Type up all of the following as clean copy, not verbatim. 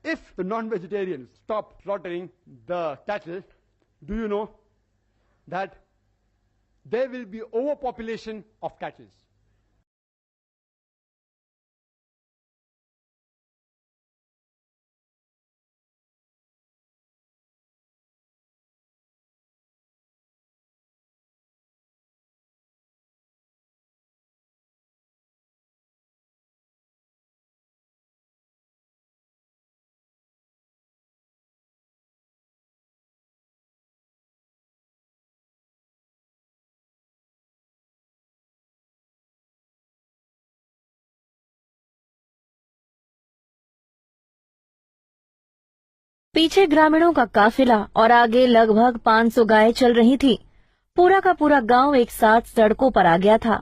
If the non-vegetarians stop slaughtering the cattle, do you know that there will be overpopulation of cattle? पीछे ग्रामीणों का काफिला और आगे लगभग 500 गायें चल रही थी। पूरा का पूरा गांव एक साथ सड़कों पर आ गया था।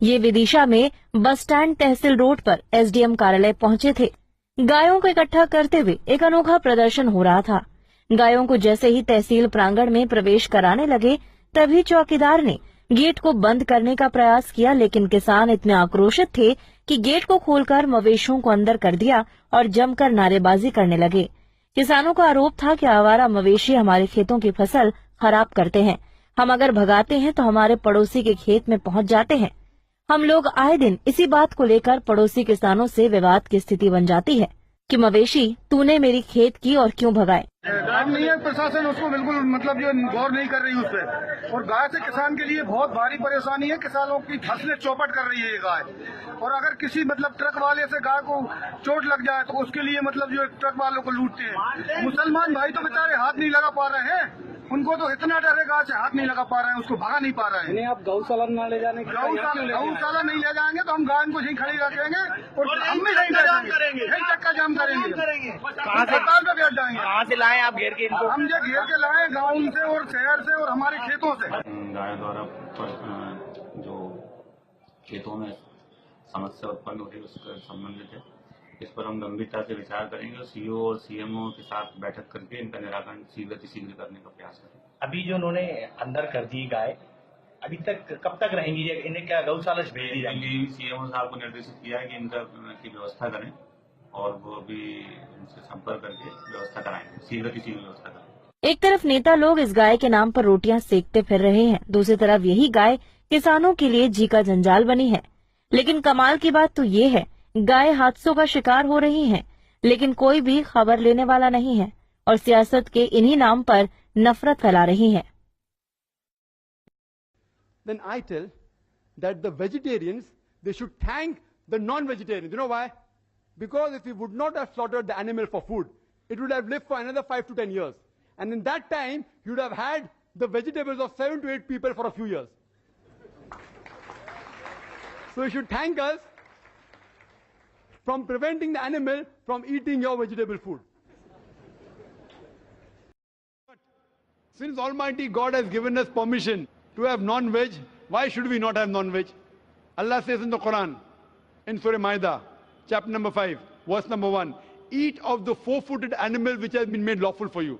ये विदिशा में बस स्टैंड तहसील रोड पर एसडीएम कार्यालय पहुंचे थे। गायों को इकट्ठा करते हुए एक अनोखा प्रदर्शन हो रहा था। गायों को जैसे ही तहसील प्रांगण में प्रवेश कराने लगे, तभी चौकीदार ने गेट को बंद करने का प्रयास किया, लेकिन किसान इतने आक्रोशित थे कि गेट को खोलकर मवेशियों को अंदर कर दिया और जमकर नारेबाजी करने लगे। किसानों का आरोप था कि आवारा मवेशी हमारे खेतों की फसल खराब करते हैं। हम अगर भगाते हैं तो हमारे पड़ोसी के खेत में पहुंच जाते हैं। हम लोग आए दिन इसी बात को लेकर पड़ोसी किसानों से विवाद की स्थिति बन जाती है कि मवेशी तूने मेरी खेत की और क्यों भगाए। काम नहीं है, प्रशासन उसको बिल्कुल मतलब जो गौर नहीं कर रही उस पर। और गाय से किसान के लिए बहुत भारी परेशानी है। किसानों की फसलें चौपट कर रही है ये गाय। और अगर किसी मतलब ट्रक वाले से गाय को चोट लग जाए तो उसके लिए मतलब जो ट्रक वालों को लूटते हैं। मुसलमान भाई तो बेचारे हाथ नहीं लगा पा रहे हैं। उनको तो इतना डर है, गाय से हाथ नहीं लगा पा रहे हैं, उसको भगा नहीं पा रहे हैं। आप गौशाला न ले जाने गौशाला नहीं ले जाएंगे तो हम गाय को यहीं खड़ी रखेंगे और हम भी यहीं करेंगे, यहीं चक्का जाम करेंगे। अस्पताल पे बैठ जाएंगे। कहाँ से लाए आप घेर के इनको? हम जो घेर के लाए गाँव से और शहर से और हमारे खेतों से। गाय द्वारा जो खेतों में समस्या उत्पन्न हो रही है उसके संबंधित है। इस पर हम गंभीरता से विचार करेंगे और सीईओ और सीएमओ के साथ बैठक करके इनका निराकरण शीघ्र करने का प्रयास करेंगे। अभी जो उन्होंने अंदर कर दी गाय, अभी तक कब तक रहेंगी? इन्हें क्या गौशाला से भेज दी जाएगी? सीएमओ साहब को निर्देशित किया है कि इनका की व्यवस्था करें और वो अभी उनसे संपर्क करके व्यवस्था कराएंगे, शीघ्र व्यवस्था करेंगे। एक तरफ नेता लोग इस गाय के नाम पर रोटियां सेकते फिर रहे हैं, दूसरी तरफ यही गाय किसानों के लिए जी का जंजाल बनी है। लेकिन कमाल की बात तो ये है, गाय हादसों का शिकार हो रही हैं, लेकिन कोई भी खबर लेने वाला नहीं है और सियासत के इन्हीं नाम पर नफरत फैला रही है। Then I tell that the vegetarians, they should thank the non-vegetarians. You know why? Because if we would not have slaughtered the animal for food, it would have lived for another 5 to 10 years. And in that time, you would have had the vegetables of 7 to 8 people for a few years. So you should thank us from preventing the animal from eating your vegetable food. Since Almighty God has given us permission to have non-veg, why should we not have non-veg? Allah says in the Quran, in Surah Maida, chapter number 5, verse number 1, eat of the four-footed animal which has been made lawful for you.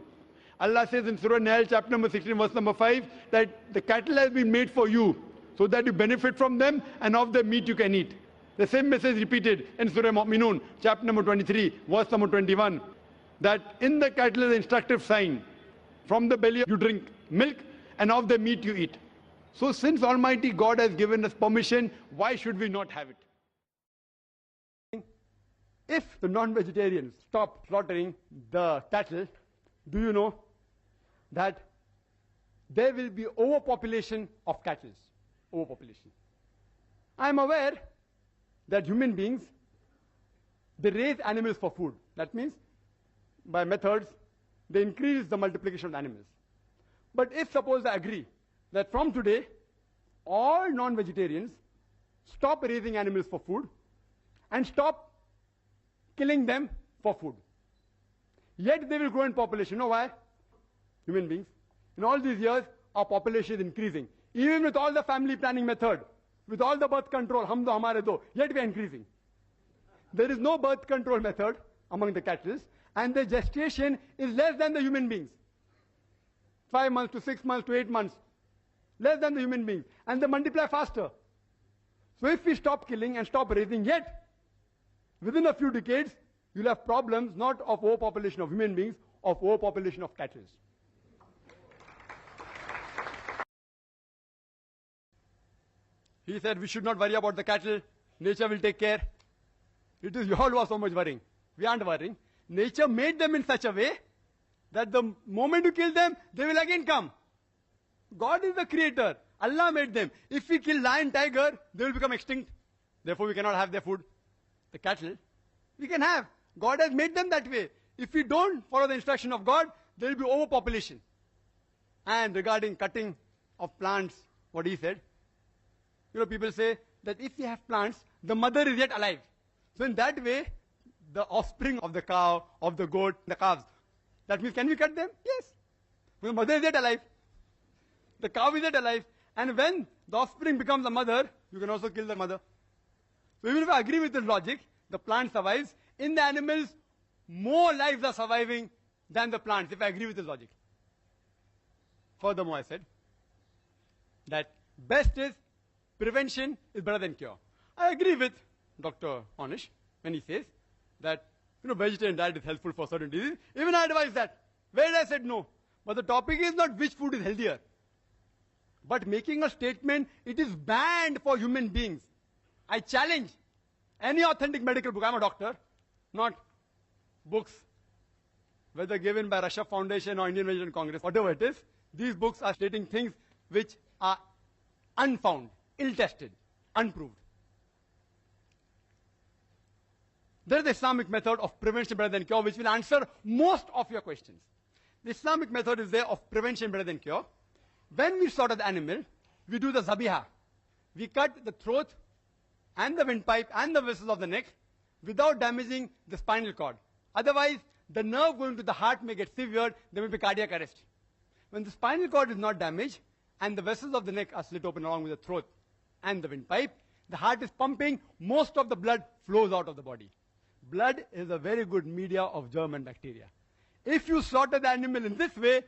Allah says in Surah Nahl, chapter number 16, verse number 5, that the cattle has been made for you, so that you benefit from them, and of their meat you can eat. The same message repeated in Surah Mu'minun, chapter number 23, verse number 21, that in the cattle is an instructive sign, from the belly you drink milk, and of the meat you eat. So since Almighty God has given us permission, why should we not have it? If the non-vegetarians stop slaughtering the cattle, do you know that there will be overpopulation of cattle? Overpopulation. I am aware that human beings, they raise animals for food. That means by methods, they increase the multiplication of the animals. But if suppose I agree that from today, all non-vegetarians stop raising animals for food and stop killing them for food, yet they will grow in population. You know why? Human beings. In all these years, our population is increasing. Even with all the family planning method, with all the birth control, hum do hamare do, yet we are increasing. There is no birth control method among the cattle, and the gestation is less than the human beings. 5 months to 6 months to 8 months, less than the human beings, and they multiply faster. So if we stop killing and stop raising, yet within a few decades, you'll have problems not of overpopulation of human beings, of overpopulation of cattle. He said we should not worry about the cattle, nature will take care. It is you all who are so much worrying. We aren't worrying. Nature made them in such a way that the moment you kill them, they will again come. God is the creator. Allah made them. If we kill lion, tiger, they will become extinct. Therefore, we cannot have their food. The cattle, we can have. God has made them that way. If we don't follow the instruction of God, there will be overpopulation. And regarding cutting of plants, what he said, people say that if we have plants, the mother is yet alive. So in that way, the offspring of the cow, of the goat, the calves, that means can we cut them? Yes. The mother is yet alive. The cow is yet alive. And when the offspring becomes a mother, you can also kill the mother. So even if I agree with this logic, the plant survives. In the animals, more lives are surviving than the plants, if I agree with this logic. Furthermore, I said that best is prevention is better than cure. I agree with Dr. Onish when he says that vegetarian diet is helpful for certain diseases. Even I advise that. Where I said no. But the topic is not which food is healthier, but making a statement, it is banned for human beings. I challenge any authentic medical book. I'm a doctor, not books, whether given by Russia Foundation or Indian Vegetarian Congress, whatever it is. These books are stating things which are unfound, ill-tested, unproved. There is the Islamic method of prevention better than cure, which will answer most of your questions. The Islamic method is there of prevention better than cure. When we slaughter the animal, we do the zabiha. We cut the throat and the windpipe and the vessels of the neck without damaging the spinal cord. Otherwise, the nerve going to the heart may get severed, there may be cardiac arrest. When the spinal cord is not damaged and the vessels of the neck are slit open along with the throat and the windpipe, the heart is pumping, most of the blood flows out of the body. Blood is a very good media of germ and bacteria. If you slaughter the animal in this way,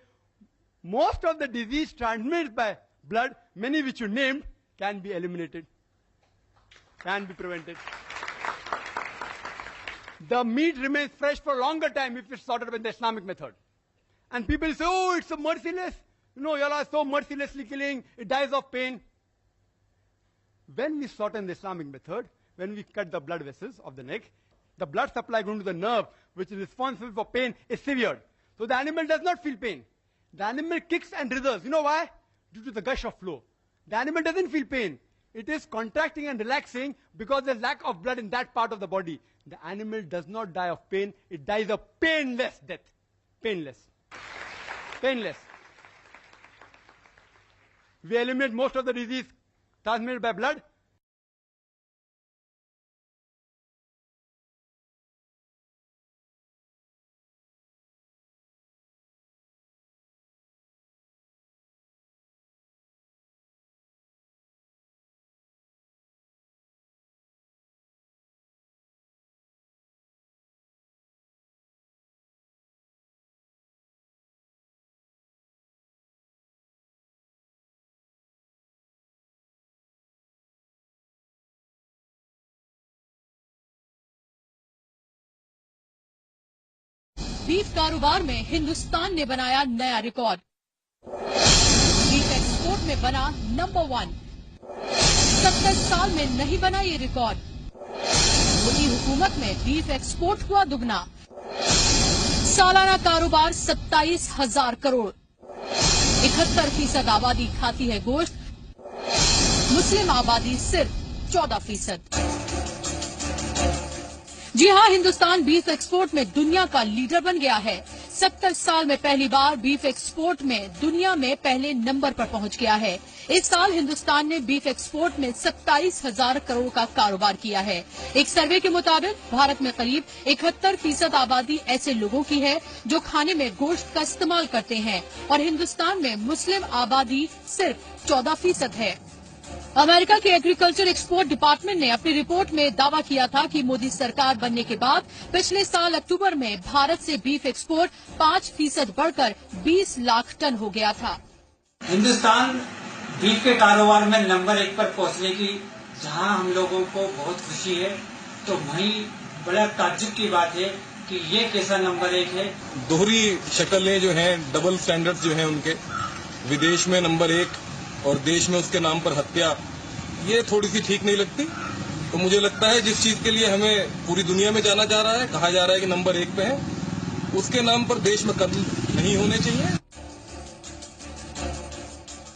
most of the disease transmitted by blood, many which you named, can be eliminated, can be prevented. The meat remains fresh for a longer time if it's slaughtered with the Islamic method. And people say, oh, it's so merciless. You all are so mercilessly killing, it dies of pain. When we slaughter in the Islamic method, when we cut the blood vessels of the neck, the blood supply going to the nerve, which is responsible for pain, is severed. So the animal does not feel pain. The animal kicks and writhers. You know why? Due to the gush of flow. The animal doesn't feel pain. It is contracting and relaxing because there's lack of blood in that part of the body. The animal does not die of pain. It dies a painless death. Painless. Painless. We eliminate most of the disease transmitted by blood. Beef कारोबार में हिंदुस्तान ने बनाया नया record. Beef export में बना number 1। 70 साल में नहीं बना ये रिकॉर्ड। मोदी हुकूमत में बीफ एक्सपोर्ट हुआ दुगना। सालाना कारोबार 27,000 करोड़। 71% आबादी खाती है गोश्त, मुस्लिम आबादी सिर्फ 14%। जी हां, हिंदुस्तान बीफ एक्सपोर्ट में दुनिया का लीडर बन गया है। 70 साल में पहली बार बीफ एक्सपोर्ट में दुनिया में पहले नंबर पर पहुंच गया है। इस साल हिंदुस्तान ने बीफ एक्सपोर्ट में 27,000 करोड़ का कारोबार किया है। एक सर्वे के मुताबिक भारत में करीब 71% आबादी ऐसे लोगों की है जो खाने में गोश्त का इस्तेमाल करते हैं और हिंदुस्तान में मुस्लिम आबादी सिर्फ 14% है। अमेरिका के एग्रीकल्चर एक्सपोर्ट डिपार्टमेंट ने अपनी रिपोर्ट में दावा किया था कि मोदी सरकार बनने के बाद पिछले साल अक्टूबर में भारत से बीफ एक्सपोर्ट 5% बढ़कर 20 लाख टन हो गया था। हिंदुस्तान बीफ के कारोबार में नंबर 1 पर पहुंचने की जहां हम लोगों को बहुत खुशी है, तो वहीं बड़ा ताज्जुब की बात है कि ये कैसा नंबर 1 है? दोहरी शक्लें जो हैं, डबल स्टैंडर्ड्स जो हैं उनके, विदेश में नंबर 1 और देश में उसके नाम पर हत्या, ये थोड़ी सी ठीक नहीं लगती। तो मुझे लगता है जिस चीज के लिए हमें पूरी दुनिया में जाना जा रहा है, कहा जा रहा है कि नंबर 1 पे है, उसके नाम पर देश में कत्ल नहीं होने चाहिए।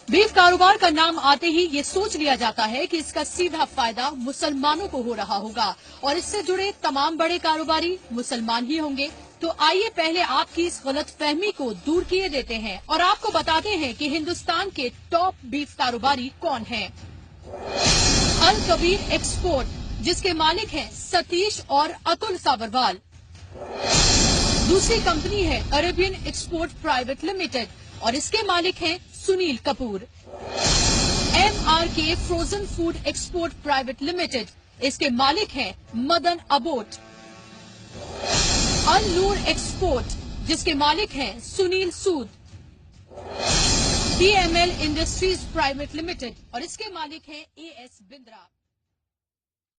बीफ कारोबार का नाम आते ही ये सोच लिया जाता है कि इसका सीधा फायदा मुसलमानों को हो रहा होगा और इससे जुड़े तमाम बड़े कारोबारी मुसलमान ही होंगे। तो आइए पहले आपकी इस गलतफहमी को दूर किए देते हैं और आपको बताते हैं कि हिंदुस्तान के टॉप बीफ कारोबारी कौन हैं। अल कबीर एक्सपोर्ट, जिसके मालिक हैं सतीश और अतुल साबरवाल। दूसरी कंपनी है अरेबियन एक्सपोर्ट प्राइवेट लिमिटेड और इसके मालिक हैं Sunil Kapoor. MRK frozen food export private limited, इसके मालिक हैं मदन अबोट। अल नूर एक्सपोर्ट, जिसके मालिक हैं सुनील सूद। DML इंडस्ट्रीज प्राइवेट लिमिटेड और इसके मालिक हैं AS बिंद्रा।